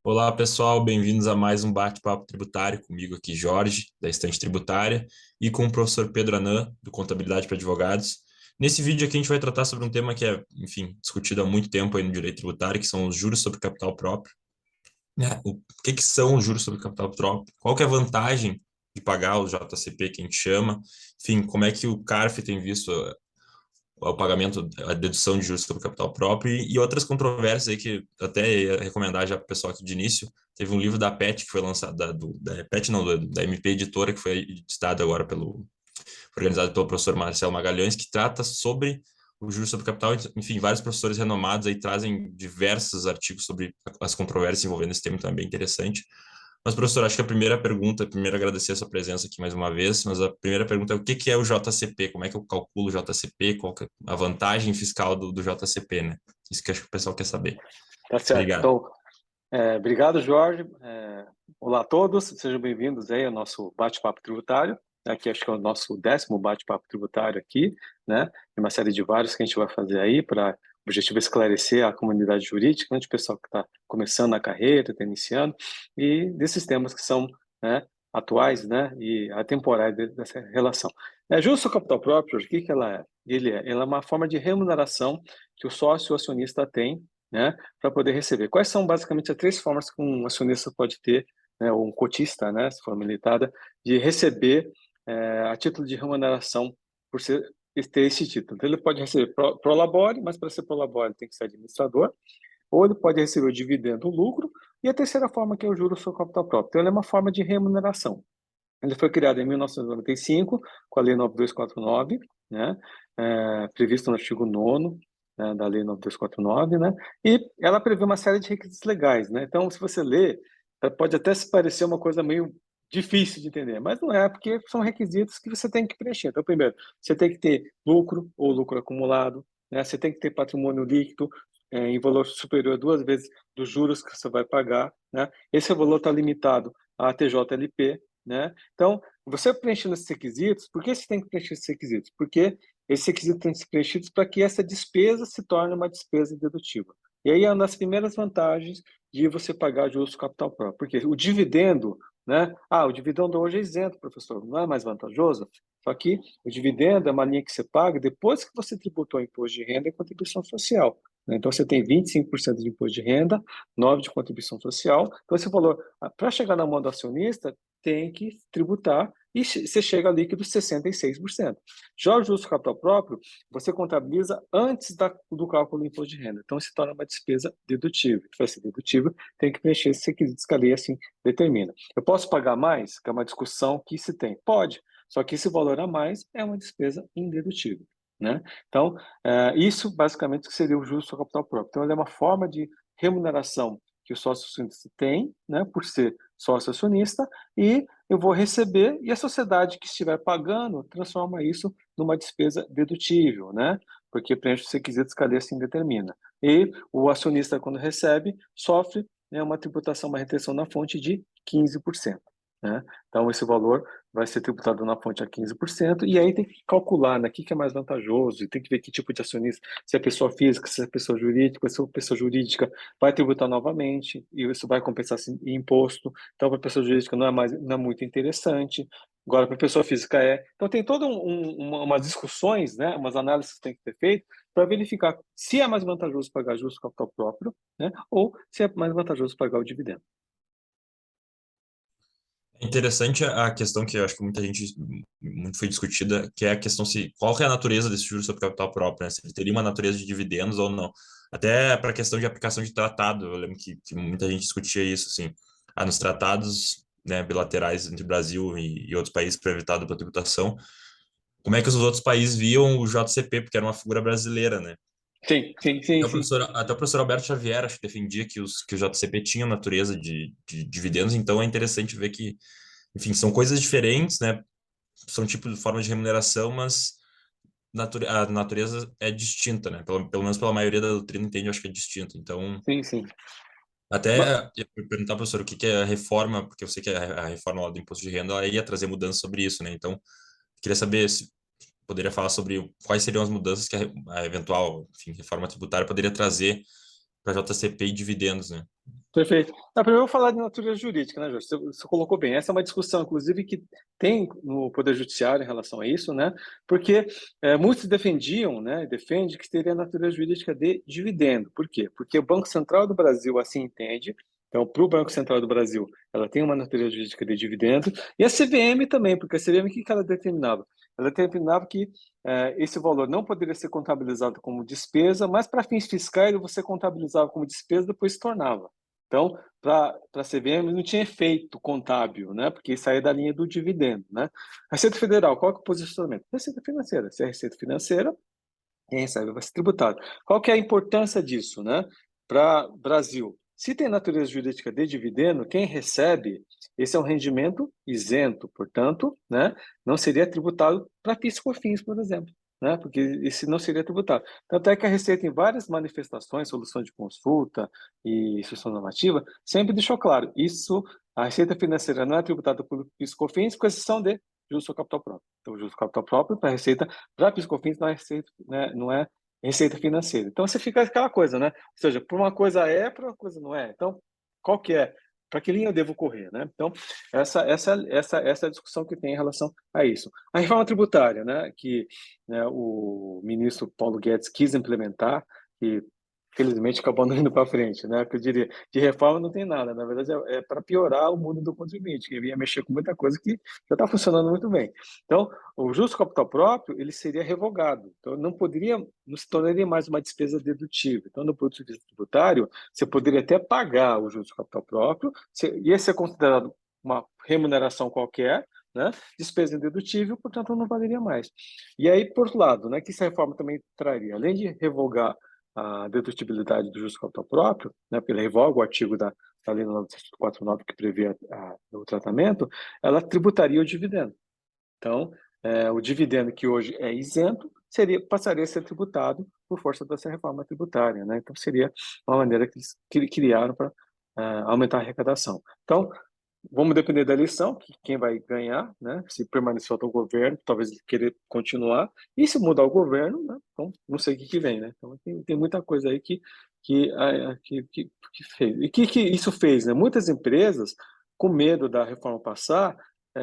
Olá, pessoal, bem-vindos a mais um bate-papo tributário comigo aqui, Jorge, da Estante Tributária, e com o professor Pedro Anan, do Contabilidade para Advogados. Nesse vídeo aqui a gente vai tratar sobre um tema que é, enfim, discutido há muito tempo aí no direito tributário, que são os juros sobre capital próprio, né? O que que são os juros sobre capital próprio? Qual que é a vantagem de pagar o JCP, que a gente chama? Enfim, como é que o CARF tem visto o pagamento, a dedução de juros sobre capital próprio e outras controvérsias aí que até ia recomendar já para o pessoal aqui de início. Teve um livro da PET que foi lançado, da PET não, da MP Editora, que foi editado agora organizado pelo professor Marcelo Magalhães, que trata sobre o juros sobre capital. Enfim, vários professores renomados aí trazem diversos artigos sobre as controvérsias envolvendo esse tema, então é bem interessante. Mas, professor, acho que a primeira pergunta, primeiro agradecer a sua presença aqui mais uma vez, mas a primeira pergunta é o que que é o JCP? Como é que eu calculo o JCP? Qual que é a vantagem fiscal do JCP, né? Isso que acho que o pessoal quer saber. Tá certo. Obrigado. Então, obrigado, Jorge. Olá a todos, sejam bem-vindos aí ao nosso bate-papo tributário. Aqui acho que é o nosso 10º bate-papo tributário aqui, né? Tem uma série de vários que a gente vai fazer aí para o objetivo é esclarecer a comunidade jurídica, né, de pessoal que está começando a carreira, está iniciando, e desses temas que são, né, atuais, né, e atemporais dessa relação. Juros sobre capital próprio, o que que ela é? Ela é uma forma de remuneração que o sócio acionista tem, né, para poder receber. Quais são basicamente as três formas que um acionista pode ter, né, ou um cotista, né, se for militada, de receber a título de remuneração por ter esse título? Então, ele pode receber pro labore, mas para ser pro labore ele tem que ser administrador, ou ele pode receber o dividendo, o lucro, e a terceira forma que é o juros sobre capital próprio. Então, ele é uma forma de remuneração. Ele foi criado em 1995, com a Lei 9249, né, previsto no artigo 9º, né, da Lei 9249, né, e ela prevê uma série de requisitos legais, né. Então, se você lê, pode até se parecer uma coisa meio difícil de entender, mas não é, porque são requisitos que você tem que preencher. Então, primeiro, você tem que ter lucro ou lucro acumulado, né, você tem que ter patrimônio líquido em valor superior a 2 vezes dos juros que você vai pagar, né. Esse valor está limitado à TJLP, né? Então, você preenchendo esses requisitos, por que você tem que preencher esses requisitos? Porque esses requisitos têm que ser preenchidos para que essa despesa se torne uma despesa dedutível. E aí é uma das primeiras vantagens de você pagar juros capital próprio, porque o dividendo, né? O dividendo hoje é isento, professor, não é mais vantajoso? Só que o dividendo é uma linha que você paga depois que você tributou o imposto de renda e contribuição social, né? Então, você tem 25% de imposto de renda, 9% de contribuição social. Então, esse valor, para chegar na mão do acionista, tem que tributar e você chega a líquido 66%. Já o juros capital próprio, você contabiliza antes do cálculo do imposto de renda. Então, se torna uma despesa dedutível. Para ser dedutível, tem que preencher esses requisitos que a lei assim determina. Eu posso pagar mais? Que é uma discussão que se tem. Pode, só que esse valor a mais é uma despesa indedutível, né? Então, isso basicamente seria o juros sobre capital próprio. Então, ele é uma forma de remuneração que o sócio acionista tem, né, por ser sócio acionista, e eu vou receber, e a sociedade que estiver pagando transforma isso numa despesa dedutível, né, porque preenche os requisitos que a lei assim determina. E o acionista, quando recebe, sofre, né, uma tributação, uma retenção na fonte de 15%. Né? Então, esse valor vai ser tributado na fonte a 15%, e aí tem que calcular, né, o que é mais vantajoso, e tem que ver que tipo de acionista, se é pessoa física, se é pessoa jurídica, se é pessoa jurídica vai tributar novamente, e isso vai compensar em imposto. Então, para a pessoa jurídica não é muito interessante, agora para a pessoa física é. Então, tem todas umas discussões, né, umas análises que tem que ser feitas para verificar se é mais vantajoso pagar juros capital próprio, né, ou se é mais vantajoso pagar o dividendo. É interessante a questão que eu acho que muita gente muito foi discutida, que é a questão se qual que é a natureza desse juros sobre capital próprio, né? Se ele teria uma natureza de dividendos ou não. Até para a questão de aplicação de tratado, eu lembro que muita gente discutia isso, assim. Nos tratados, né, bilaterais entre o Brasil e outros países para evitar a dupla tributação, como é que os outros países viam o JCP, porque era uma figura brasileira, né? Sim, sim, sim, sim. Até o professor Alberto Xavier, acho que defendia que o JCP tinha natureza de dividendos, então é interessante ver que, enfim, são coisas diferentes, né? São tipos de formas de remuneração, mas a natureza é distinta, né? Pelo menos pela maioria da doutrina entende, eu acho que é distinta. Então, Sim, sim. Ma- até ia perguntar, professor, o que que é a reforma, porque eu sei que a reforma lá do imposto de renda ela ia trazer mudanças sobre isso, né? Então, queria saber se poderia falar sobre quais seriam as mudanças que a eventual, enfim, reforma tributária poderia trazer para JCP e dividendos, né? Perfeito. Primeiro eu vou falar de natureza jurídica, né, Jorge? Você colocou bem. Essa é uma discussão, inclusive, que tem no Poder Judiciário em relação a isso, né? Porque muitos defendiam, né, defende que teria natureza jurídica de dividendo. Por quê? Porque o Banco Central do Brasil assim entende. Então, para o Banco Central do Brasil, ela tem uma natureza jurídica de dividendo. E a CVM também, porque a CVM, o que ela determinava? Ela determinava que esse valor não poderia ser contabilizado como despesa, mas para fins fiscais você contabilizava como despesa e depois se tornava. Então, para a CVM não tinha efeito contábil, né? Porque saía da linha do dividendo, né? Receita Federal, qual que é o posicionamento? Receita financeira. Se é receita financeira, quem recebe vai ser tributado. Qual que é a importância disso, né? Para o Brasil. Se tem natureza jurídica de dividendo, quem recebe, esse é um rendimento isento, portanto, né? Não seria tributado para PIS e COFINS, por exemplo. Né? Porque esse não seria tributado. Tanto é que a Receita, em várias manifestações, solução de consulta e instrução normativa, sempre deixou claro, isso, a Receita Financeira não é tributada por PIS e COFINS, com exceção de juros sobre capital próprio. Então, juros sobre capital próprio para a Receita, para PIS e COFINS não é receita, né? Não é receita financeira. Então, você fica aquela coisa, né? Ou seja, para uma coisa é, para uma coisa não é. Então, qual que é? Para que linha eu devo correr, né? Então, essa é a discussão que tem em relação a isso. A reforma tributária, né, que né, o ministro Paulo Guedes quis implementar, e felizmente acabou não indo para frente, né? Porque eu diria, de reforma não tem nada, na verdade é para piorar o mundo do contribuinte, que ia mexer com muita coisa que já está funcionando muito bem. Então, o justo capital próprio, ele seria revogado, então não se tornaria mais uma despesa dedutível. Então, no produto de serviço tributário, você poderia até pagar o justo capital próprio, ia ser considerado uma remuneração qualquer, né? Despesa indedutível, portanto, não valeria mais. E aí, por outro lado, né, que essa reforma também traria, além de revogar a dedutibilidade do justo capital próprio, né, porque ele revoga o artigo da Lei 949 que prevê o tratamento, ela tributaria o dividendo. Então, o dividendo que hoje é isento passaria a ser tributado por força dessa reforma tributária, né? Então, seria uma maneira que eles criaram para aumentar a arrecadação. Então, vamos depender da eleição, quem vai ganhar, né? Se permanecer o governo, talvez ele querer continuar. E se mudar o governo, né? Então, não sei o que vem, né? Então, tem muita coisa aí que fez. E que isso fez, né? Muitas empresas, com medo da reforma passar,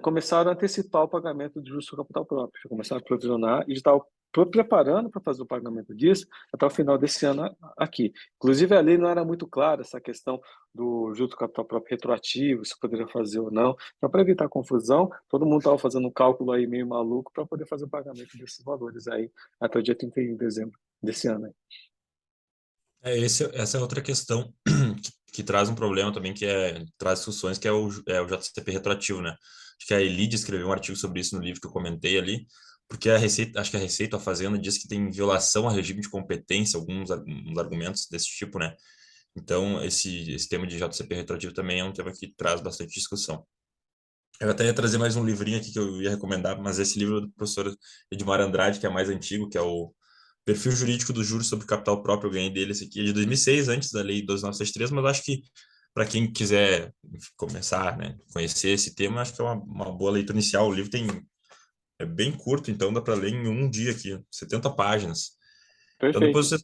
começaram a antecipar o pagamento de juros sobre capital próprio. Começaram a provisionar e estavam preparando para fazer o pagamento disso até o final desse ano aqui. Inclusive, a lei não era muito clara, essa questão do juros capital próprio retroativo, se poderia fazer ou não. Então, para evitar confusão, todo mundo estava fazendo um cálculo aí meio maluco para poder fazer o pagamento desses valores aí até o dia 31 de dezembro desse ano. Aí. Essa é outra questão que traz um problema também, traz discussões, que é o JCP retroativo, né? Acho que a Elide escreveu um artigo sobre isso no livro que eu comentei ali, porque acho que a Receita, a Fazenda, diz que tem violação a regime de competência, uns argumentos desse tipo, né? Então, esse tema de JCP retroativo também é um tema que traz bastante discussão. Eu até ia trazer mais um livrinho aqui que eu ia recomendar, mas esse livro é do professor Edmar Andrade, que é mais antigo, que é o Perfil Jurídico dos Juros sobre Capital Próprio. Eu ganhei dele esse aqui, é de 2006, antes da Lei 12.963, mas eu acho que para quem quiser começar, né, conhecer esse tema, acho que é uma boa leitura inicial. O livro é bem curto, então dá para ler em um dia aqui, 70 páginas. Então Perfeito.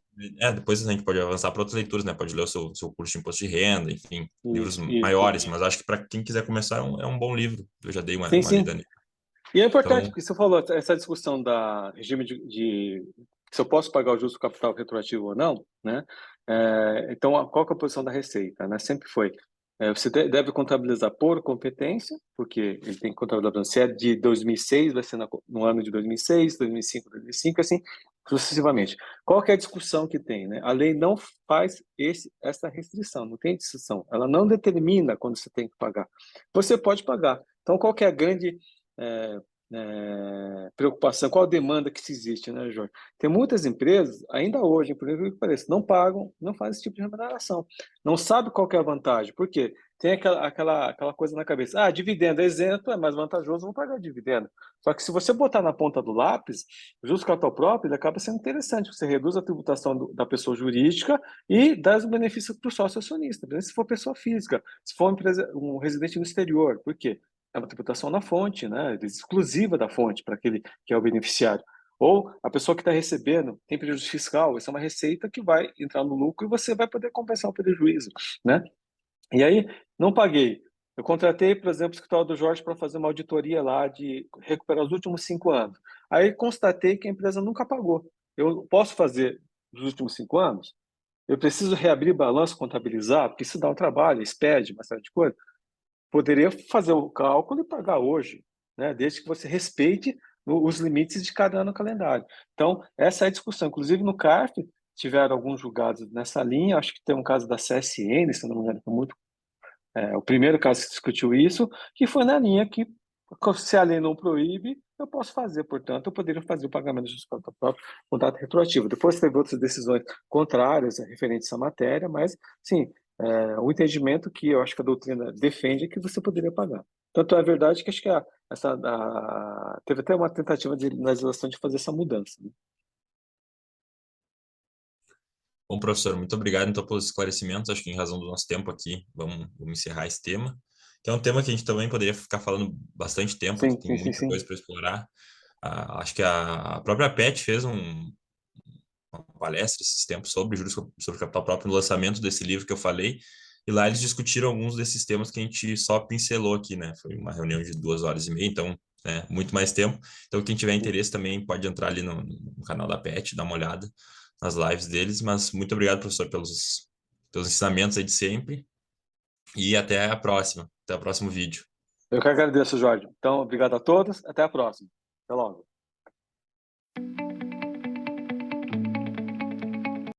depois a gente pode avançar para outras leituras, né? Pode ler o seu curso de imposto de renda, enfim, livros Isso. maiores, mas acho que para quem quiser começar é um bom livro. Eu já dei Sim, uma lida sim. nele. E é importante, Então, porque você falou, essa discussão da regime se eu posso pagar o justo capital retroativo ou não, né? Então, qual que é a posição da Receita, né? Sempre foi, você deve contabilizar por competência, porque ele tem que contabilizar, se é de 2006, vai ser no ano de 2006, 2005, 2005, assim, sucessivamente. Qual que é a discussão que tem, né? A lei não faz essa restrição, não tem discussão. Ela não determina quando você tem que pagar. Você pode pagar. Então, qual que é a grande é, preocupação, qual a demanda que se existe, né, Jorge? Tem muitas empresas, ainda hoje, por incrível que pareça, não pagam, não fazem esse tipo de remuneração. Não sabe qual que é a vantagem. Por quê? Tem aquela coisa na cabeça. Ah, dividendo é isento, é mais vantajoso, vou pagar dividendo. Só que se você botar na ponta do lápis, o juros capital próprio, ele acaba sendo interessante. Você reduz a tributação da pessoa jurídica e dá os benefícios para o sócio acionista, se for pessoa física, se for um residente no exterior. Por quê? É uma tributação na fonte, né? Exclusiva da fonte para aquele que é o beneficiário. Ou a pessoa que está recebendo tem prejuízo fiscal, essa é uma receita que vai entrar no lucro e você vai poder compensar o prejuízo, né? E aí, não paguei. Eu contratei, por exemplo, o escritório do Jorge para fazer uma auditoria lá de recuperar os últimos 5 anos. Aí constatei que a empresa nunca pagou. Eu posso fazer os últimos 5 anos? Eu preciso reabrir balanço, contabilizar, porque isso dá um trabalho, expede, uma série de coisas. Poderia fazer o cálculo e pagar hoje, né? Desde que você respeite os limites de cada ano calendário. Então, essa é a discussão. Inclusive, no CARF, tiveram alguns julgados nessa linha. Acho que tem um caso da CSN, se não me engano, o primeiro caso que discutiu isso, que foi na linha que, se a lei não proíbe, eu posso fazer. Portanto, eu poderia fazer o pagamento de justiça própria, contrato retroativo. Depois teve outras decisões contrárias referentes à matéria, mas, sim, o entendimento que eu acho que a doutrina defende é que você poderia pagar. Tanto é verdade que acho que teve até uma tentativa na legislação de fazer essa mudança, né? Bom, professor, muito obrigado então pelos esclarecimentos. Acho que em razão do nosso tempo aqui, vamos encerrar esse tema, que é um tema que a gente também poderia ficar falando bastante tempo, que Sim, tem sim, sim, muita coisa sim. para explorar. Acho que a própria PET fez uma palestra esses tempos sobre juros sobre capital próprio no lançamento desse livro que eu falei, e lá eles discutiram alguns desses temas que a gente só pincelou aqui, né? Foi uma reunião de 2 horas e meia, então, muito mais tempo. Então, quem tiver interesse também pode entrar ali no canal da PET, dar uma olhada nas lives deles, mas muito obrigado, professor, pelos ensinamentos aí de sempre, e até o próximo vídeo. Eu que agradeço, Jorge. Então, obrigado a todos. Até a próxima. Até logo.